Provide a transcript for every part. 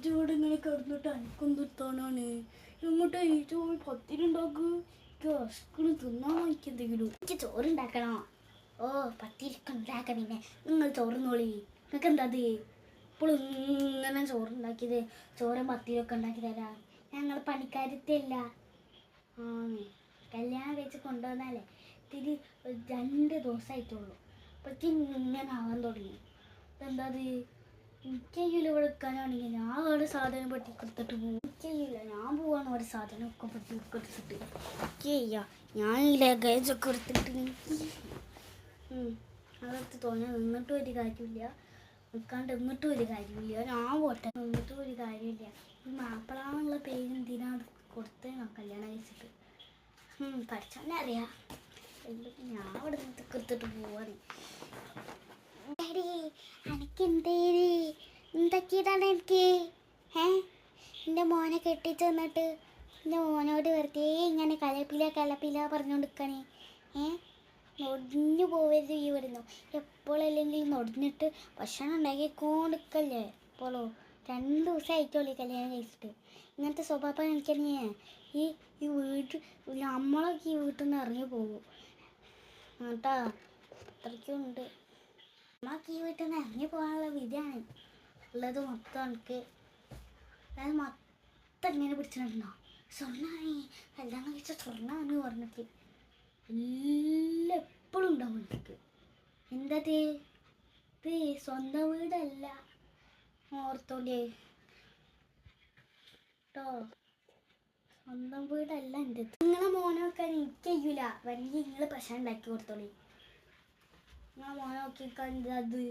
ഇവിടെ ഇങ്ങനെ കിടന്നിട്ട് അനക്കം നിർത്താനാണ്. ഇങ്ങോട്ട് എനിക്ക് പത്തിരിണ്ടാക്ക്. വിശക്കണ്, തിന്നാൻ വാങ്ങിക്ക് എന്തെങ്കിലും. എനിക്ക് ചോറുണ്ടാക്കണോ? ഓ പത്തിരിക്ക ഉണ്ടാക്കാം. പിന്നെ നിങ്ങൾ ചോറുന്നോളി. നിങ്ങൾക്ക് എന്താ അത് ഇപ്പോഴും ഇങ്ങനെ ചോറുണ്ടാക്കിയത്? ചോറും പത്തിരിയൊക്കെ ഉണ്ടാക്കി തരാം. ഞങ്ങൾ പണിക്കാരത്തില്ല. കല്യാണം കഴിച്ച് കൊണ്ടുവന്നാലേ ഇത്തിരി 2 ദിവസമായിട്ടുള്ളൂ. അപ്പോഴത്തേക്കും ഇങ്ങനെ ആവാൻ തുടങ്ങി. എന്താ അത്? എനിക്കയ്യില്ല. ഇവിടെ വെക്കാനാണെങ്കിൽ ഞാൻ അവിടെ സാധനം പെട്ടിക്കെടുത്തിട്ട് പോകും. എനിക്കയ്യില്ല. ഞാൻ പോവാണ് ഒരു സാധനമൊക്കെ പെട്ടിക്കെടുത്തിട്ട്. എനിക്കയ്യ. ഞാൻ ഈ ലഗേജൊക്കെ എടുത്തിട്ട് അതെടുത്ത് തോന്നി നിന്നിട്ടും ഒരു കാര്യമില്ല, നിൽക്കാണ്ട് നിന്നിട്ടും ഒരു കാര്യമില്ല. ഞാൻ പോട്ടെ, നിന്നിട്ടും ഒരു കാര്യമില്ല. ഈ മാപ്പിളാന്നുള്ള പേര് എന്തിനാണ് കൊടുത്തത്? കല്യാണം കഴിച്ചിട്ട് പഠിച്ചോന്നെ അറിയാം. ഞാൻ അവിടെ നിന്നൊക്കെ എടുത്തിട്ട് പോവാണ്. എനിക്ക് എന്തൊക്കെയാണ് എനിക്ക് എൻ്റെ മോനെ കെട്ടിച്ച് തന്നിട്ട് എൻ്റെ മോനോട് വെറുതെ ഇങ്ങനെ കലപ്പില പറഞ്ഞുകൊണ്ടിരിക്കണേ. നൊടിഞ്ഞു പോവരുത്. ഈ വരുന്നു എപ്പോഴല്ലെങ്കിൽ നൊടിഞ്ഞിട്ട് ഭക്ഷണം ഉണ്ടാക്കിക്കൊണ്ടിരിക്കല്ലേ. എപ്പോഴോ 2 ദിവസമായിട്ടോളൂ കല്യാണം കഴിച്ചിട്ട്. ഇങ്ങനത്തെ സ്വഭാവം എനിക്കറിയേ. ഈ വീട്ടിൽ നമ്മളൊക്കെ ഈ വീട്ടിൽ നിന്ന് ഇറങ്ങി പോകും കേട്ടാ. അത്രയ്ക്കും ഉണ്ട്. നമ്മൾക്ക് ഈ വീട്ടിൽ നിന്ന് ഇറങ്ങി പോകാനുള്ള വിധിയാണ് ഉള്ളത് മൊത്തം. എനിക്ക് അതായത് മൊത്തം ഇങ്ങനെ പിടിച്ചിട്ടുണ്ടോ? സ്വർണ്ണമാണ് കല്യാണം കഴിച്ച സ്വർണ്ണമാണ് പറഞ്ഞിട്ട് എല്ലാം എപ്പോഴും ഉണ്ടാവും എനിക്ക്. എന്തത്? ഇത് സ്വന്തം വീടല്ല, ഓർത്തോണ്ടേ കേട്ടോ. സ്വന്തം വീടല്ല എൻ്റെ. നിങ്ങളെ മോനെ നോക്കാൻ എനിക്ക് കഴിയൂല. വലിയ നിങ്ങൾ പ്രശ്നം ഉണ്ടാക്കി കൊടുത്തോളി. നിങ്ങളെ മോനെ നോക്കിക്കാൻ അത്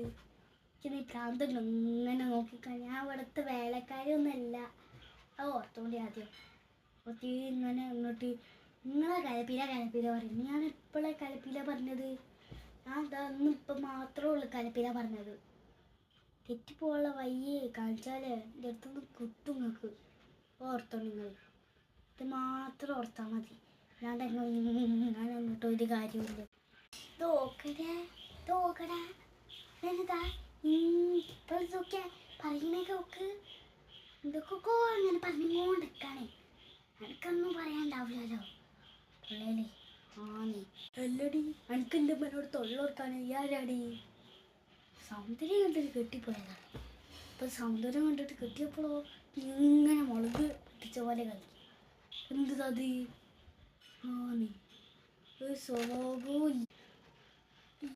നീ പ്രാന്തുണ്ടോ? ഇങ്ങനെ നോക്കിക്കാൻ. ഞാൻ ഇവിടുത്തെ വേലക്കാരിയൊന്നുമല്ല. അത് ഓർത്തോണ്ടി ആദ്യം. ഒത്തിരി ഇങ്ങനെ അങ്ങോട്ട് നിങ്ങളെ കലപ്പില പറയും. ഞാൻ എപ്പോഴാണ് കലപ്പില പറഞ്ഞത്? ഞാൻ അതൊന്നും ഇപ്പം മാത്രമേ ഉള്ളൂ കലപ്പില പറഞ്ഞത്. തെറ്റിപ്പോയുള്ള വയ്യേ കാണിച്ചാലേ എൻ്റെ അടുത്തുനിന്ന് കിട്ടും നിങ്ങൾക്ക്. ഓർത്തോ നിങ്ങൾ. ഇത് മാത്രം ഓർത്താൽ മതി. അല്ലാണ്ട് ഞാൻ എന്നിട്ട് ഒരു കാര്യമില്ല. നോക്കടാ എന്താ ഇപ്പം നോക്കിയാ പറയുന്നേക്കെ നോക്ക്. എന്തൊക്കെയോ അങ്ങനെ പറഞ്ഞുകൊണ്ടിരിക്കാണേ. എനിക്കൊന്നും പറയാണ്ടാവില്ലല്ലോ പിള്ളേര്. അല്ലടി എനിക്ക് എൻ്റെ അമ്മനോട് തൊള്ളോർക്കാണ്. ആരാടി? സൗന്ദര്യം കണ്ടിട്ട് കെട്ടിപ്പോയതാണ്. ഇപ്പം സൗന്ദര്യം കണ്ടിട്ട് കെട്ടിയപ്പോഴോ ഇങ്ങനെ മുളക് പൊട്ടിച്ച പോലെ കളി. എന്ത് അത്? ഒരു സ്വഭാവവും